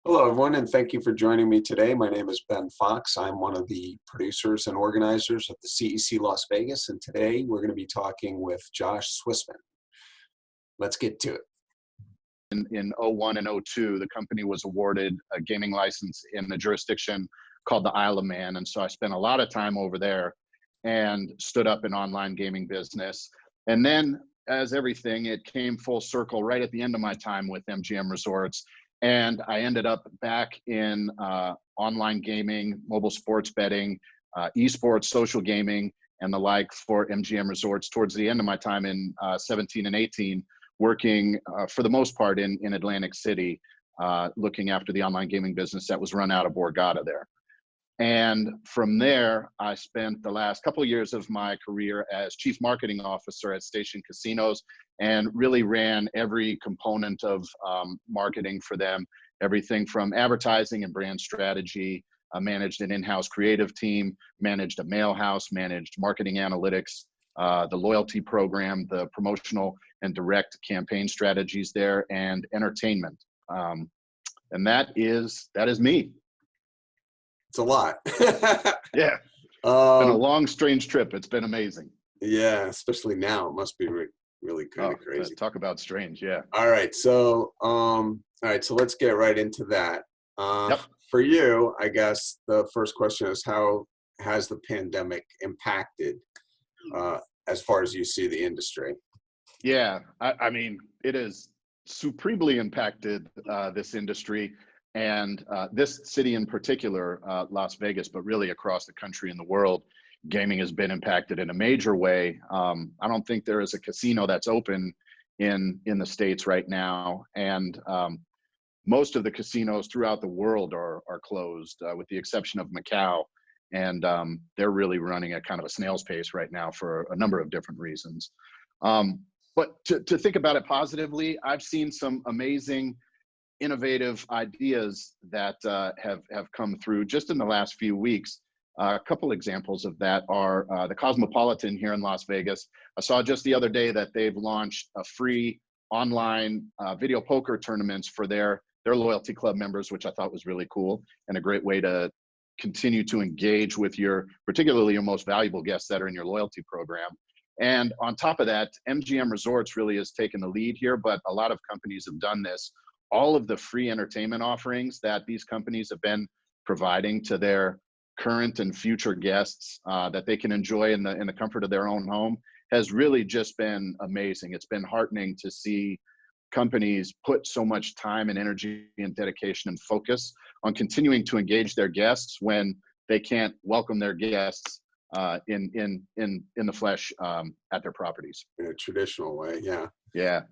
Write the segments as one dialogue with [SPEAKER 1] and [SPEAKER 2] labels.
[SPEAKER 1] Hello, everyone, and thank you for joining me today. My name is Ben Fox. I'm one of the producers and organizers of the CEC Las Vegas, and today we're going to be talking with Josh Swissman. Let's get to it.
[SPEAKER 2] In '01 and '02, the company was awarded a gaming license in the jurisdiction called the Isle of Man, and so I spent a lot of time over there and stood up an online gaming business. And then, as everything, it came full circle right at the end of my time with MGM Resorts. And I ended up back in online gaming, mobile sports betting, esports, social gaming, and the like for MGM Resorts towards the end of my time in 17 and 18, working for the most part in Atlantic City, looking after the online gaming business that was run out of Borgata there. And from there, I spent the last couple of years of my career as chief marketing officer at Station Casinos and really ran every component of marketing for them, everything from advertising and brand strategy, managed an in-house creative team, managed a mail house, managed marketing analytics, the loyalty program, the promotional and direct campaign strategies there, and entertainment. And that is me.
[SPEAKER 1] It's a lot.
[SPEAKER 2] Yeah. It's been a long, strange trip. It's been amazing.
[SPEAKER 1] Yeah, especially now. It must be really kind of crazy.
[SPEAKER 2] Talk about strange, yeah.
[SPEAKER 1] All right, so let's get right into that.
[SPEAKER 2] Yep.
[SPEAKER 1] For you, I guess the first question is, how has the pandemic impacted as far as you see the industry?
[SPEAKER 2] Yeah, I mean, it has supremely impacted this industry. And this city in particular, Las Vegas, but really across the country and the world, gaming has been impacted in a major way. I don't think there is a casino that's open in the States right now. And most of the casinos throughout the world are closed, with the exception of Macau. And they're really running at kind of a snail's pace right now for a number of different reasons. But to think about it positively, I've seen some amazing innovative ideas that have come through just in the last few weeks. A couple examples of that are the Cosmopolitan here in Las Vegas. I saw just the other day that they've launched a free online video poker tournaments for their loyalty club members, which I thought was really cool and a great way to continue to engage with particularly your most valuable guests that are in your loyalty program. And on top of that, MGM Resorts really has taken the lead here, but a lot of companies have done this. All of the free entertainment offerings that these companies have been providing to their current and future guests that they can enjoy in the comfort of their own home has really just been amazing. It's been heartening to see companies put so much time and energy and dedication and focus on continuing to engage their guests when they can't welcome their guests in the flesh at their properties.
[SPEAKER 1] In a traditional way, yeah.
[SPEAKER 2] Yeah.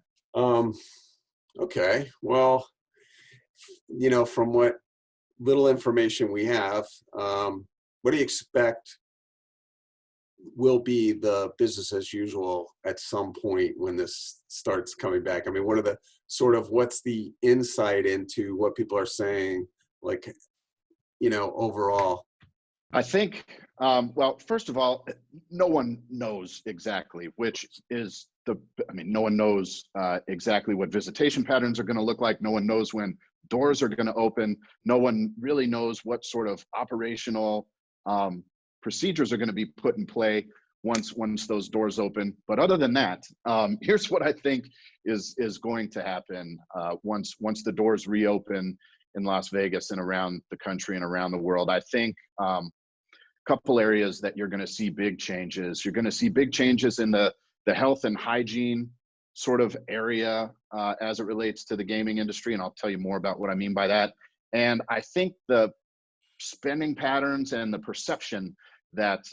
[SPEAKER 1] Okay, well, from what little information we have, what do you expect will be the business as usual at some point when this starts coming back? I mean, what's the insight into what people are saying, overall?
[SPEAKER 2] I think, well, first of all, no one knows exactly, no one knows exactly what visitation patterns are going to look like. No one knows when doors are going to open. No one really knows what sort of operational procedures are going to be put in play once those doors open. But other than that, here's what I think is going to happen once the doors reopen in Las Vegas and around the country and around the world. I think couple areas that you're going to see big changes. You're going to see big changes in the health and hygiene sort of area as it relates to the gaming industry, and I'll tell you more about what I mean by that. And I think the spending patterns and the perception that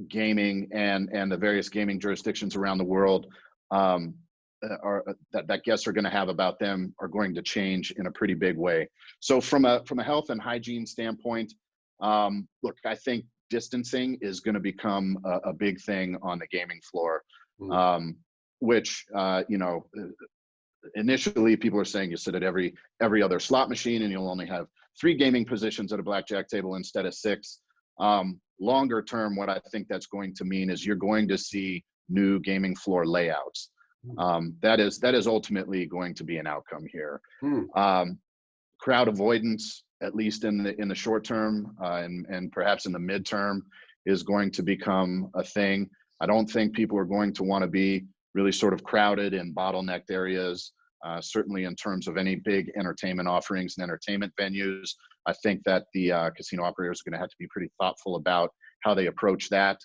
[SPEAKER 2] gaming and the various gaming jurisdictions around the world that guests are going to have about them are going to change in a pretty big way. So from a health and hygiene standpoint, look, I think distancing is going to become a big thing on the gaming floor, which, initially people are saying you sit at every other slot machine and you'll only have 3 gaming positions at a blackjack table instead of 6. Longer term, what I think that's going to mean is you're going to see new gaming floor layouts. That is ultimately going to be an outcome here. crowd avoidance, at least in the short term, and perhaps in the midterm, is going to become a thing. I don't think people are going to want to be really sort of crowded in bottlenecked areas, certainly in terms of any big entertainment offerings and entertainment venues. I think that the casino operators are going to have to be pretty thoughtful about how they approach that.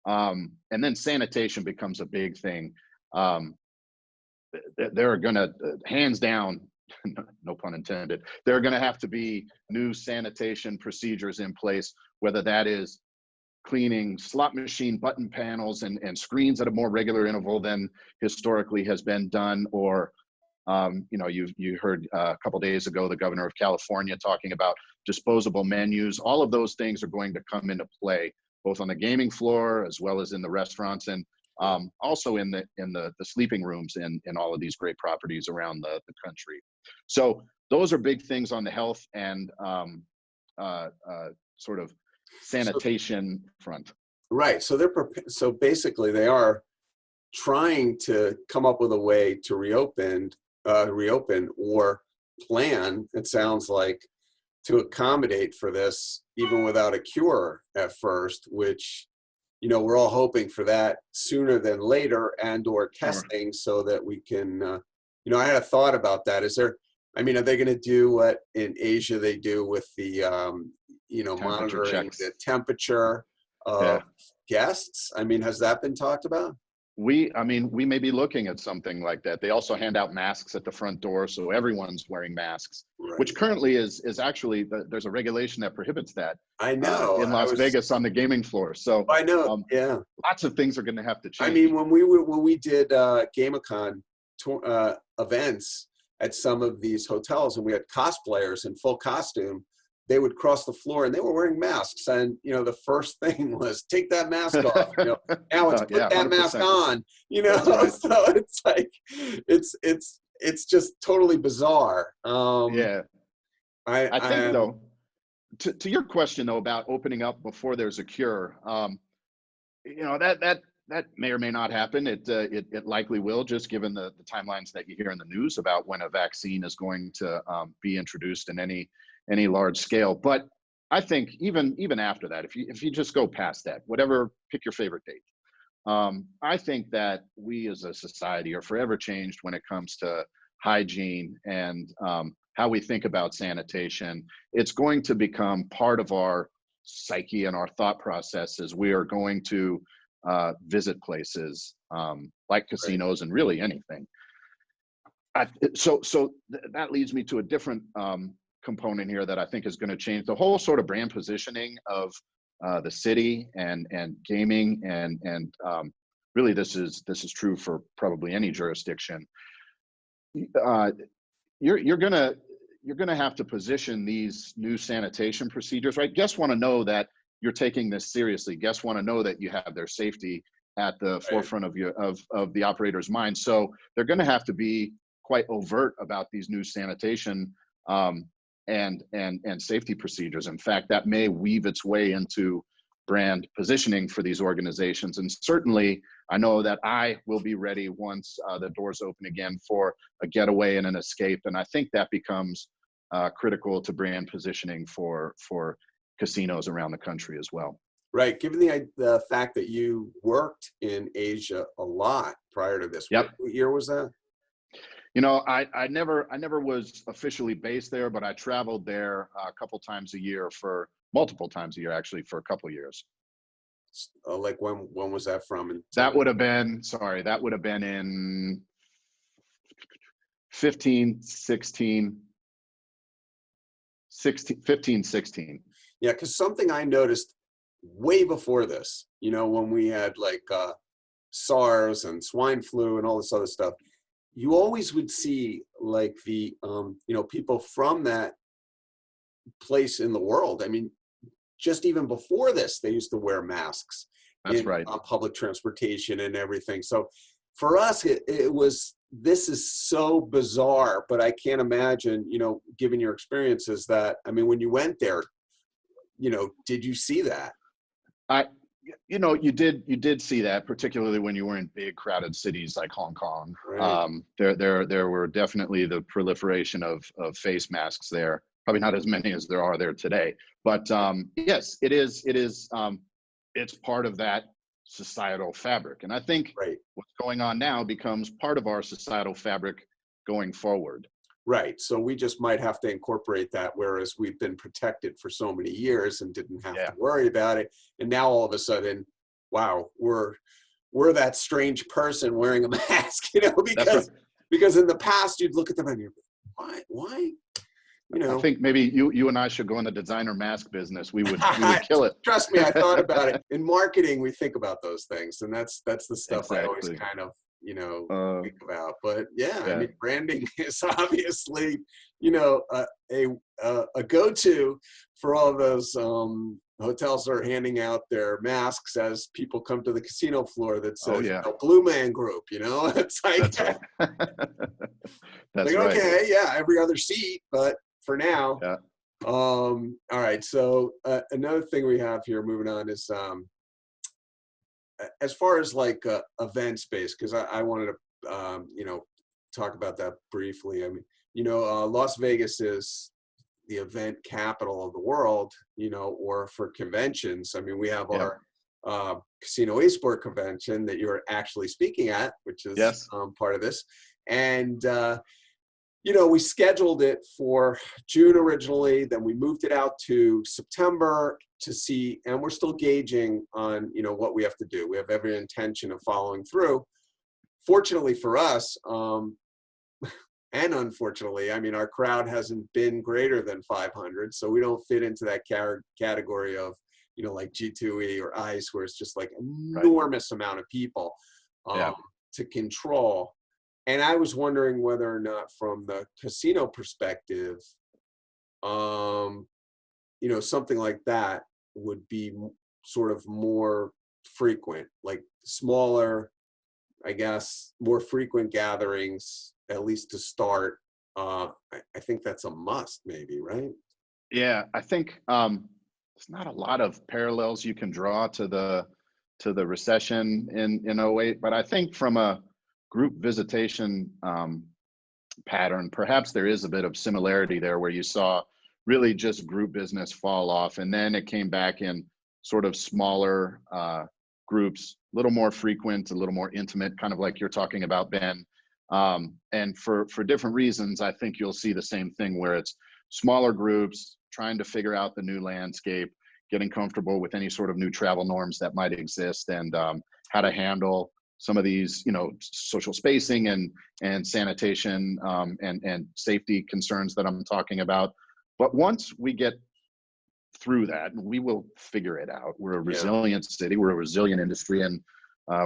[SPEAKER 2] And then sanitation becomes a big thing. They're going to, hands down, no pun intended, there are going to have to be new sanitation procedures in place, whether that is cleaning slot machine button panels and screens at a more regular interval than historically has been done, or you heard a couple days ago the governor of California talking about disposable menus. All of those things are going to come into play, both on the gaming floor as well as in the restaurants, and also in the sleeping rooms in all of these great properties around the country. So those are big things on the health and sort of sanitation front.
[SPEAKER 1] Right. So so basically they are trying to come up with a way to reopen or plan, it sounds like, to accommodate for this, even without a cure at first, which, we're all hoping for that sooner than later, and or testing so that we can, I had a thought about that. Are they going to do what in Asia they do with the, monitoring
[SPEAKER 2] checks.
[SPEAKER 1] the temperature of guests? Has that been talked about?
[SPEAKER 2] We may be looking at something like that. They also hand out masks at the front door, so everyone's wearing masks, right, which currently is actually, there's a regulation that prohibits that.
[SPEAKER 1] I know.
[SPEAKER 2] In Las Vegas on the gaming floor. So
[SPEAKER 1] I know. Yeah.
[SPEAKER 2] Lots of things are going to have to change.
[SPEAKER 1] When we did GameCon events at some of these hotels, and we had cosplayers in full costume, they would cross the floor and they were wearing masks. And, the first thing was take that mask off. Now it's put that 100%. Mask on, right. So it's like, it's just totally bizarre.
[SPEAKER 2] I think though, to your question though, about opening up before there's a cure, that may or may not happen. It likely will, just given the timelines that you hear in the news about when a vaccine is going to be introduced in any large scale. But I think even after that, if you just go past that, whatever, pick your favorite date. I think that we as a society are forever changed when it comes to hygiene and how we think about sanitation. It's going to become part of our psyche and our thought processes. We are going to visit places like casinos, right, and really anything. So that leads me to a different component here that I think is going to change the whole sort of brand positioning of the city and gaming, and really this is true for probably any jurisdiction. You're gonna have to position these new sanitation procedures, right? Guests want to know that you're taking this seriously. Guests want to know that you have their safety at the forefront of the operator's mind. So they're going to have to be quite overt about these new sanitation and safety procedures. In fact, that may weave its way into brand positioning for these organizations. And certainly, I know that I will be ready once the doors open again for a getaway and an escape. And I think that becomes critical to brand positioning for casinos around the country as well.
[SPEAKER 1] Right. Given the fact that you worked in Asia a lot prior to this,
[SPEAKER 2] yep.
[SPEAKER 1] What year was that?
[SPEAKER 2] I never was officially based there, but I traveled there multiple times a year, actually, for a couple of years.
[SPEAKER 1] Like when was that from?
[SPEAKER 2] That would have been in 15, 16.
[SPEAKER 1] Yeah, because something I noticed way before this, when we had like SARS and swine flu and all this other stuff, you always would see like the, people from that place in the world. Just even before this, they used to wear masks.
[SPEAKER 2] That's right.
[SPEAKER 1] On public transportation and everything. So for us, it was, this is so bizarre, but I can't imagine, given your experiences that, when you went there, did you see that?
[SPEAKER 2] You did see that, particularly when you were in big crowded cities like Hong Kong.
[SPEAKER 1] Right.
[SPEAKER 2] There were definitely the proliferation of face masks there. Probably not as many as there are there today, but yes, it's part of that societal fabric, and I think
[SPEAKER 1] Right.
[SPEAKER 2] what's going on now becomes part of our societal fabric going forward.
[SPEAKER 1] Right. So we just might have to incorporate that, whereas we've been protected for so many years and didn't have to
[SPEAKER 2] Yeah,
[SPEAKER 1] worry about it. And now all of a sudden, wow, we're that strange person wearing a mask,
[SPEAKER 2] that's right.
[SPEAKER 1] because in the past you'd look at them and you're why,
[SPEAKER 2] I think maybe you and I should go in the designer mask business. We would kill it.
[SPEAKER 1] Trust me, I thought about it. In marketing, we think about those things, and that's the stuff I always
[SPEAKER 2] Exactly.
[SPEAKER 1] kind of
[SPEAKER 2] Uh,
[SPEAKER 1] think about. But yeah, I
[SPEAKER 2] yeah.
[SPEAKER 1] mean, branding is obviously a go-to for all those hotels that are handing out their masks as people come to the casino floor that
[SPEAKER 2] Oh
[SPEAKER 1] says
[SPEAKER 2] yeah.
[SPEAKER 1] Blue Man Group. It's like
[SPEAKER 2] That's right. That's
[SPEAKER 1] like
[SPEAKER 2] right.
[SPEAKER 1] okay, yeah, every other seat, but for now.
[SPEAKER 2] Yeah.
[SPEAKER 1] All right. So another thing we have here, moving on, is as far as like event space, because I wanted to talk about that briefly. I mean, Las Vegas is the event capital of the world, or for conventions. I mean, we have
[SPEAKER 2] Yeah.
[SPEAKER 1] our casino esport convention that you're actually speaking at, which is
[SPEAKER 2] Yes.
[SPEAKER 1] part of this, and we scheduled it for June originally, then we moved it out to September to see, and we're still gauging on, what we have to do. We have every intention of following through. Fortunately for us, and unfortunately, I mean, our crowd hasn't been greater than 500, so we don't fit into that category of, like G2E or ICE, where it's just like
[SPEAKER 2] Right.
[SPEAKER 1] enormous amount of people
[SPEAKER 2] Yeah.
[SPEAKER 1] to control. And I was wondering whether or not, from the casino perspective, something like that would be sort of more frequent, like smaller, I guess, more frequent gatherings, at least to start. I think that's a must, maybe, right?
[SPEAKER 2] Yeah. I think there's not a lot of parallels you can draw to the recession in '08, but I think from a group visitation pattern, perhaps there is a bit of similarity there, where you saw really just group business fall off, and then it came back in sort of smaller groups, a little more frequent, a little more intimate, kind of like you're talking about, Ben. And for different reasons, I think you'll see the same thing, where it's smaller groups trying to figure out the new landscape, getting comfortable with any sort of new travel norms that might exist, and how to handle some of these, social spacing and sanitation and safety concerns that I'm talking about. But once we get through that, we will figure it out. We're a
[SPEAKER 1] Yeah.
[SPEAKER 2] resilient city, we're a resilient industry, and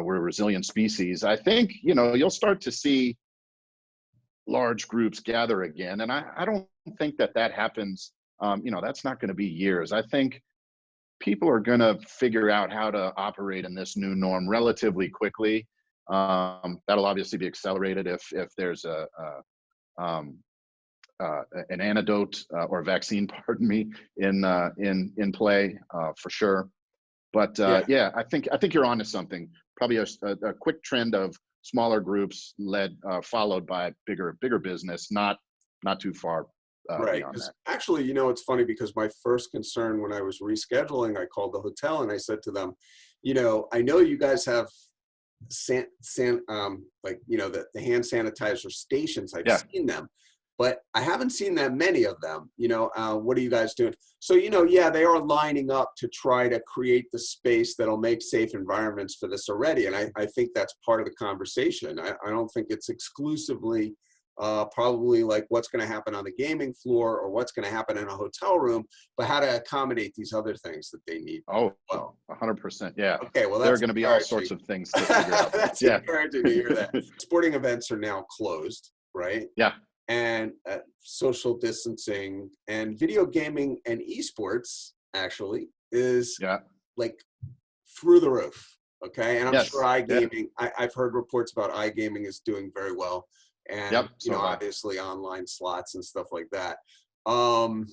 [SPEAKER 2] we're a resilient species. I think, you'll start to see large groups gather again. And I don't think that happens. That's not going to be years. I think people are going to figure out how to operate in this new norm relatively quickly. That'll obviously be accelerated if there's um, an antidote or vaccine, pardon me, in play, for sure. But
[SPEAKER 1] Yeah.
[SPEAKER 2] yeah, I think you're onto something. Probably a quick trend of smaller groups followed by bigger business, not too far
[SPEAKER 1] Right.
[SPEAKER 2] beyond
[SPEAKER 1] Because
[SPEAKER 2] that.
[SPEAKER 1] actually, it's funny, because my first concern when I was rescheduling, I called the hotel and I said to them, I know you guys have the hand sanitizer stations. I've
[SPEAKER 2] Yeah.
[SPEAKER 1] seen them, but I haven't seen that many of them. What are you guys doing? So, yeah, they are lining up to try to create the space that'll make safe environments for this already. And I think that's part of the conversation. I don't think it's exclusively probably like what's going to happen on the gaming floor or what's going to happen in a hotel room, but how to accommodate these other things that they need.
[SPEAKER 2] Oh,
[SPEAKER 1] Well,
[SPEAKER 2] 100%. Yeah.
[SPEAKER 1] okay, well,
[SPEAKER 2] There are
[SPEAKER 1] that's
[SPEAKER 2] going to be all
[SPEAKER 1] encouraging.
[SPEAKER 2] sorts of things to figure out.
[SPEAKER 1] That's
[SPEAKER 2] Yeah.
[SPEAKER 1] encouraging to hear that. Sporting events are now closed, right?
[SPEAKER 2] Yeah.
[SPEAKER 1] And social distancing and video gaming and esports actually is
[SPEAKER 2] Yeah.
[SPEAKER 1] like through the roof. Okay. And I'm sure
[SPEAKER 2] Yes. Yeah.
[SPEAKER 1] iGaming, I've heard reports about iGaming is doing very well. And,
[SPEAKER 2] Yep. So have I.
[SPEAKER 1] obviously online slots and stuff like that. And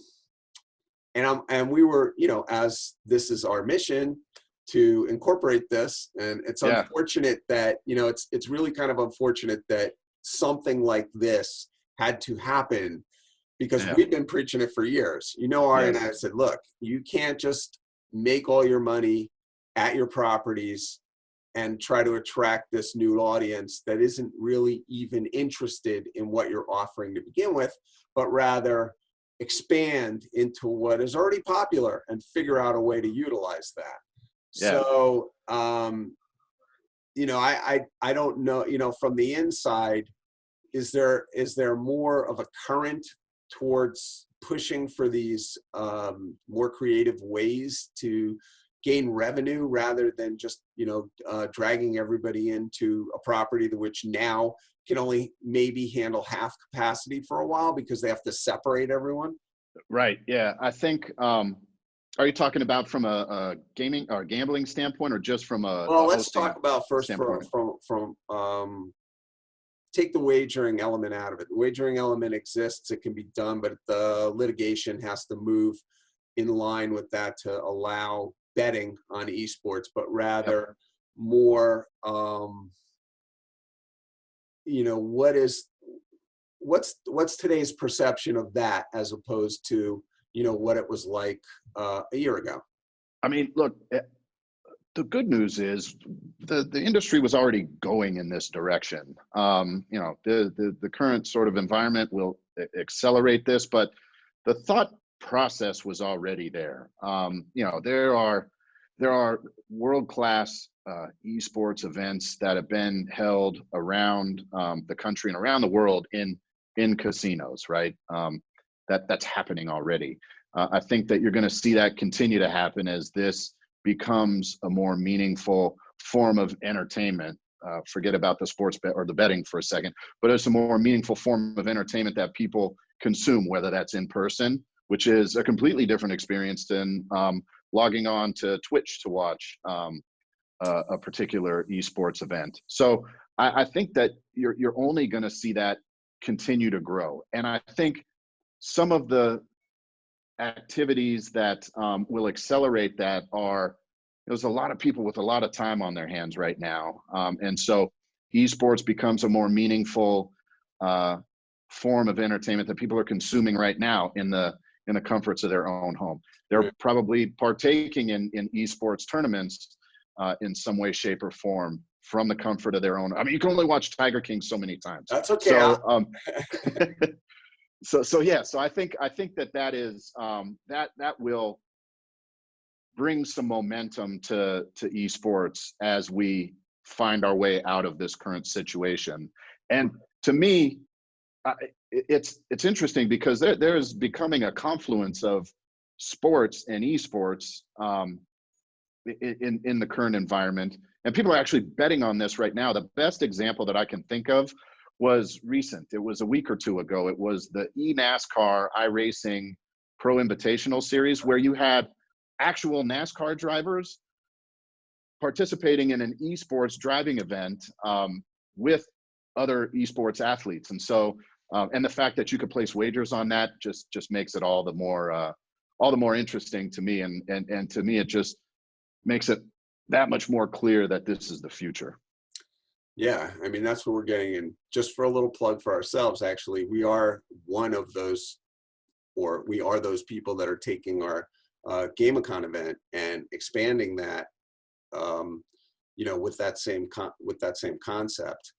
[SPEAKER 1] we were, as this is our mission to incorporate this. And it's
[SPEAKER 2] Yeah.
[SPEAKER 1] unfortunate that, it's really kind of unfortunate that something like this had to happen, because
[SPEAKER 2] Yeah.
[SPEAKER 1] we've been preaching it for years. Ari and I
[SPEAKER 2] Yes.
[SPEAKER 1] have said, look, you can't just make all your money at your properties and try to attract this new audience that isn't really even interested in what you're offering to begin with, but rather expand into what is already popular and figure out a way to utilize that.
[SPEAKER 2] Yeah.
[SPEAKER 1] So, I don't know, from the inside, is there more of a current towards pushing for these more creative ways to gain revenue rather than just dragging everybody into a property to which now can only maybe handle half capacity for a while because they have to separate everyone?
[SPEAKER 2] Right. Yeah. I think, are you talking about from a gaming or gambling standpoint, or just from
[SPEAKER 1] Well,
[SPEAKER 2] a
[SPEAKER 1] let's
[SPEAKER 2] hosting
[SPEAKER 1] talk about first
[SPEAKER 2] standpoint?
[SPEAKER 1] from take the wagering element out of it. The wagering element exists, it can be done, but the litigation has to move in line with that to allow betting on esports, but
[SPEAKER 2] Yep.
[SPEAKER 1] rather more, what's today's perception of that as opposed to, what it was like a year ago?
[SPEAKER 2] I mean, look, the good news is the industry was already going in this direction. The current sort of environment will accelerate this, but the thought process was already there. There are world-class esports events that have been held around the country and around the world in casinos, right? That's happening already. I think that you're going to see that continue to happen as this becomes a more meaningful form of entertainment. Forget about the sports bet or the betting for a second, but it's a more meaningful form of entertainment that people consume, whether that's in person, which is a completely different experience than logging on to Twitch to watch a particular esports event. So I think that you're only going to see that continue to grow. And I think some of the activities that will accelerate that are, there's a lot of people with a lot of time on their hands right now. And so esports becomes a more meaningful form of entertainment that people are consuming right now in the comforts of their own home. They're probably partaking in esports tournaments in some way, shape, or form from the comfort of their own. I mean, you can only watch Tiger King so many times.
[SPEAKER 1] That's okay.
[SPEAKER 2] So So I think that is that will bring some momentum to esports as we find our way out of this current situation. And to me, it's interesting because there is becoming a confluence of sports and esports in the current environment, and people are actually betting on this right now. The best example that I can think of was recent. It was a week or two ago. It was the NASCAR iRacing Pro Invitational Series, where you had actual NASCAR drivers participating in an esports driving event with other esports athletes. And so, and the fact that you could place wagers on that just makes it all the more interesting to me. And to me, it just makes it that much more clear that this is the future.
[SPEAKER 1] Yeah, I mean, that's what we're getting. And just for a little plug for ourselves, actually, we are one of those, or we are those people that are taking our GameCon event and expanding that, with that same concept.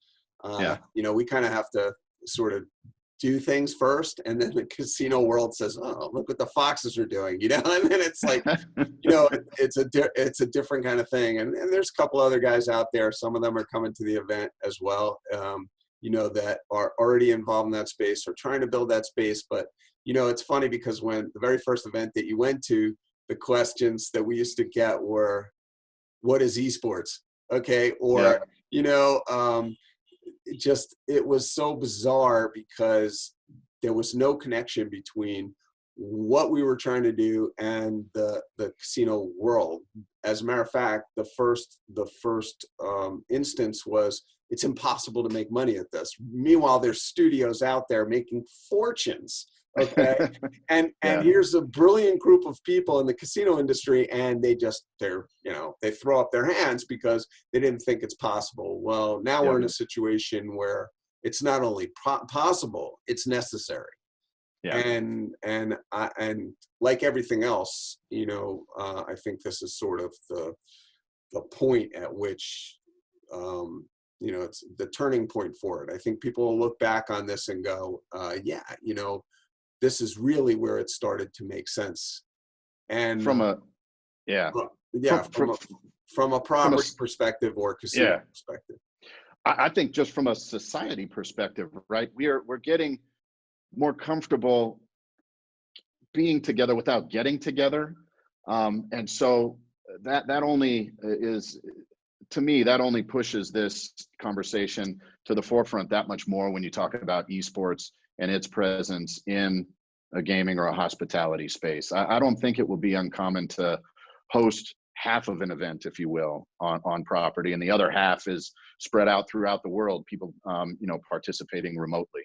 [SPEAKER 2] Yeah.
[SPEAKER 1] We kind of have to sort of do things first, and then the casino world says, "Oh, look what the Foxes are doing," and then it's like, it's a different kind of thing. And there's a couple other guys out there. Some of them are coming to the event as well, that are already involved in that space or trying to build that space. But it's funny because when the very first event that you went to, the questions that we used to get were, "What is esports?" Okay, or it was so bizarre because there was no connection between what we were trying to do and the casino world. As a matter of fact, the first instance was, it's impossible to make money at this. Meanwhile, there's studios out there making fortunes Okay. And
[SPEAKER 2] Yeah.
[SPEAKER 1] here's a brilliant group of people in the casino industry, and they throw up their hands because they didn't think it's possible. Well, now we're
[SPEAKER 2] Yep.
[SPEAKER 1] in a situation where it's not only possible, it's necessary.
[SPEAKER 2] Yeah.
[SPEAKER 1] And like everything else, I think this is sort of the point at which it's the turning point for it. I think people will look back on this and go, yeah, this is really where it started to make sense. And
[SPEAKER 2] From a, yeah,
[SPEAKER 1] yeah, from a
[SPEAKER 2] from a,
[SPEAKER 1] property perspective or casino
[SPEAKER 2] yeah,
[SPEAKER 1] perspective.
[SPEAKER 2] I think just from a society perspective, right? We're getting more comfortable being together without getting together. And so that only is, to me, that only pushes this conversation to the forefront that much more when you talk about esports and its presence in a gaming or a hospitality space. I don't think it will be uncommon to host half of an event, if you will, on property, and the other half is spread out throughout the world, people participating remotely.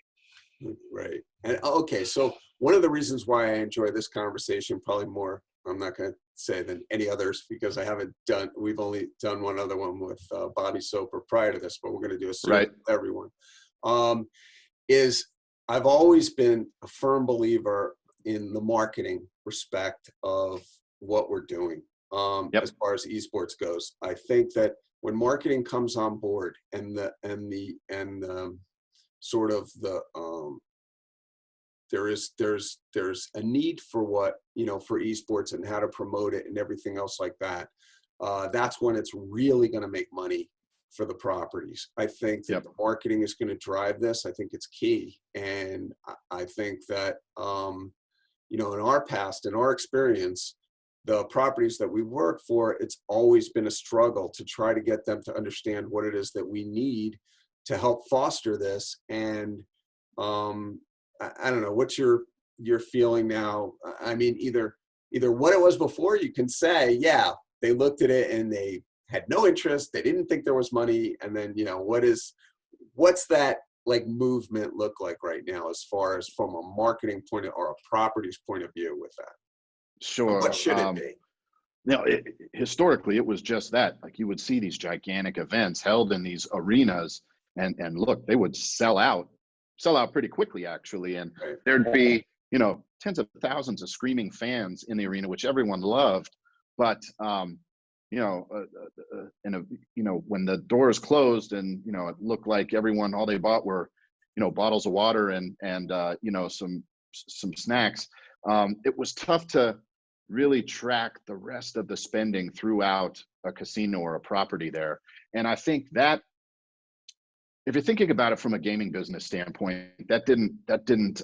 [SPEAKER 1] Right. And okay, so one of the reasons why I enjoy this conversation, probably more, I'm not going to say than any others, because we've only done one other one with Bobby Soper prior to this, but we're going to do a series
[SPEAKER 2] Right.
[SPEAKER 1] with everyone, is I've always been a firm believer in the marketing respect of what we're doing.
[SPEAKER 2] Yep.
[SPEAKER 1] As far as esports goes, I think that when marketing comes on board and sort of there's a need for for esports and how to promote it and everything else like that. That's when it's really going to make money for the properties. I think that
[SPEAKER 2] Yep.
[SPEAKER 1] the marketing is going to drive this. I think it's key, and I think that in our past, in our experience, the properties that we work for, it's always been a struggle to try to get them to understand what it is that we need to help foster this. And I don't know, what's your feeling now? I mean, either what it was before, you can say, yeah, they looked at it and they had no interest, they didn't think there was money, and then what's that like movement look like right now as far as from a marketing point or a property's point of view with that?
[SPEAKER 2] Sure.
[SPEAKER 1] What should it be?
[SPEAKER 2] Historically, it was just that. Like, you would see these gigantic events held in these arenas, and look, they would sell out pretty quickly, actually. And
[SPEAKER 1] Right.
[SPEAKER 2] there'd be, tens of thousands of screaming fans in the arena, which everyone loved. But, when the doors closed and, it looked like all they bought were, bottles of water and some snacks. It was tough to really track the rest of the spending throughout a casino or a property there. And I think that, if you're thinking about it from a gaming business standpoint, that didn't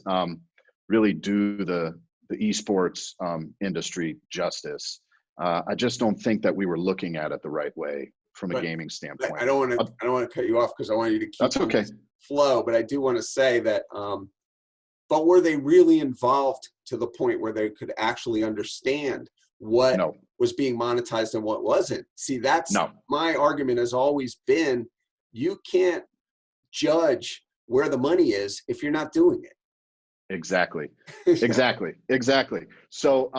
[SPEAKER 2] really do the esports industry justice. I just don't think that we were looking at it the right way from a gaming standpoint.
[SPEAKER 1] I don't want to cut you off because I want you to keep
[SPEAKER 2] That's okay.
[SPEAKER 1] flow, but I do want to say that but were they really involved to the point where they could actually understand what was being monetized and what wasn't? See, that's my argument has always been, you can't judge where the money is if you're not doing it.
[SPEAKER 2] Exactly. Exactly. So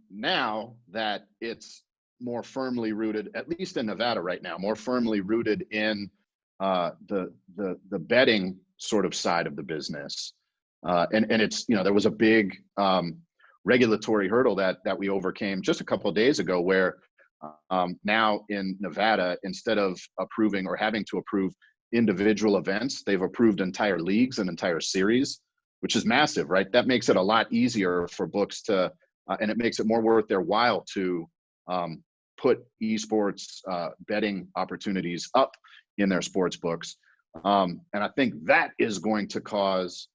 [SPEAKER 2] now that it's more firmly rooted, at least in Nevada right now, more firmly rooted in the betting sort of side of the business, and it's, there was a big regulatory hurdle that we overcame just a couple of days ago, where now in Nevada, instead of approving or having to approve individual events, they've approved entire leagues and entire series, which is massive, right? That makes it a lot easier for books to, and it makes it more worth their while to put esports betting opportunities up in their sports books. And I think that is going to cause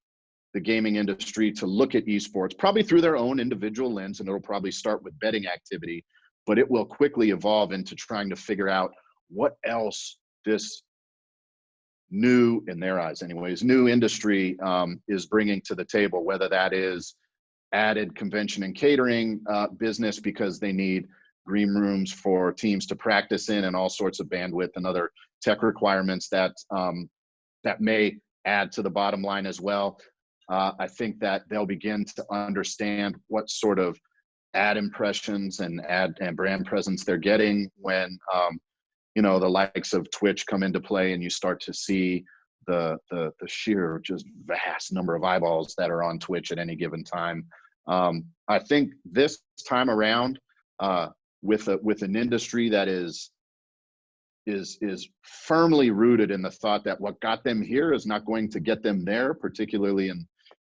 [SPEAKER 2] the gaming industry to look at esports probably through their own individual lens, and it'll probably start with betting activity, but it will quickly evolve into trying to figure out what else this new, in their eyes anyways, new industry is bringing to the table, whether that is added convention and catering business because they need green rooms for teams to practice in and all sorts of bandwidth and other tech requirements that may add to the bottom line as well. I think that they'll begin to understand what sort of ad impressions and ad and brand presence they're getting when you know, the likes of Twitch come into play, and you start to see the sheer just vast number of eyeballs that are on Twitch at any given time. I think this time around, with an industry that is firmly rooted in the thought that what got them here is not going to get them there, particularly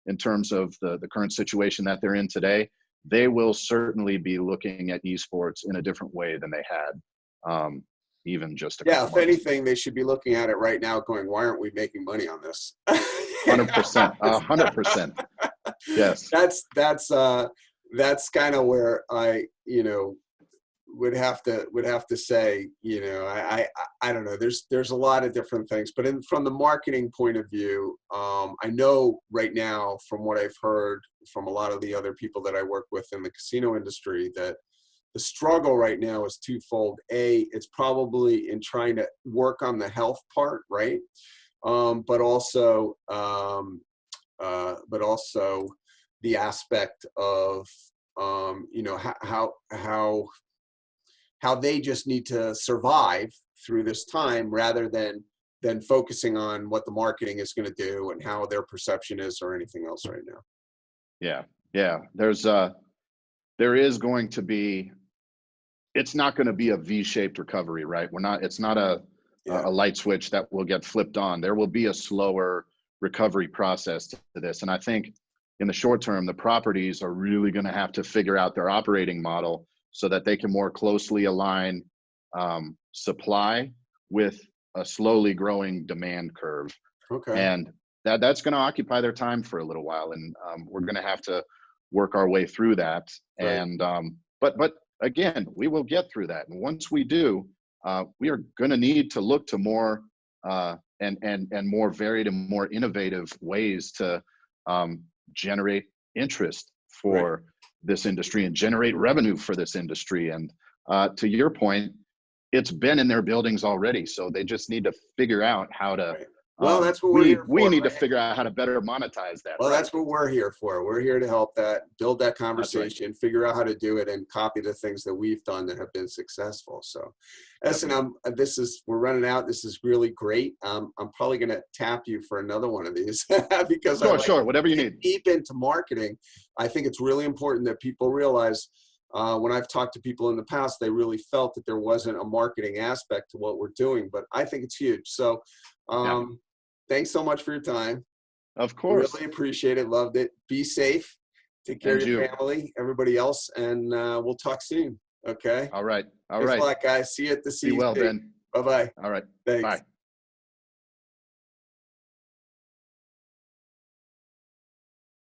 [SPEAKER 2] in terms of the current situation that they're in today. They will certainly be looking at esports in a different way than they had even just a couple
[SPEAKER 1] If
[SPEAKER 2] months.
[SPEAKER 1] anything, they should be looking at it right now going, why aren't we making money on this?
[SPEAKER 2] 100%, 100%. Yes.
[SPEAKER 1] That's kind of where I, you know, would have to say, you know, I don't know. There's a lot of different things, but from the marketing point of view, I know right now from what I've heard from a lot of the other people that I work with in the casino industry that the struggle right now is twofold. A, it's probably in trying to work on the health part, right? But also the aspect of you know, how they just need to survive through this time rather than focusing on what the marketing is going to do and how their perception is or anything else right now.
[SPEAKER 2] Yeah. There is going to be, it's not going to be a V-shaped recovery, right? It's not a light switch that will get flipped on. There will be a slower recovery process to this. And I think in the short term, the properties are really going to have to figure out their operating model so that they can more closely align supply with a slowly growing demand curve.
[SPEAKER 1] Okay.
[SPEAKER 2] And that's going to occupy their time for a little while. And we're going to have to work our way through that. Right. And but again, we will get through that. And once we do, we are going to need to look to more and more varied and more innovative ways to generate interest for this industry and generate revenue for this industry. And to your point, it's been in their buildings already, so they just need to figure out how to.
[SPEAKER 1] Right. Well, that's what we're here for.
[SPEAKER 2] We need to figure out how to better monetize that.
[SPEAKER 1] Well, that's what we're here for. We're here to help that, build that conversation, figure out how to do it, and copy the things that we've done that have been successful. So, listen, we're running out. This is really great. I'm probably going to tap you for another one of these because
[SPEAKER 2] sure, whatever you need.
[SPEAKER 1] Deep into marketing, I think it's really important that people realize. When I've talked to people in the past, they really felt that there wasn't a marketing aspect to what we're doing, but I think it's huge. So, thanks so much for your time.
[SPEAKER 2] Of course.
[SPEAKER 1] Really appreciate it. Loved it. Be safe. Take care of your family, everybody else, and we'll talk soon. Okay?
[SPEAKER 2] All right.
[SPEAKER 1] Thanks a lot, guys. See you at the CEC.
[SPEAKER 2] Be well, Ben.
[SPEAKER 1] Bye-bye.
[SPEAKER 2] All right.
[SPEAKER 1] Thanks.
[SPEAKER 2] Bye.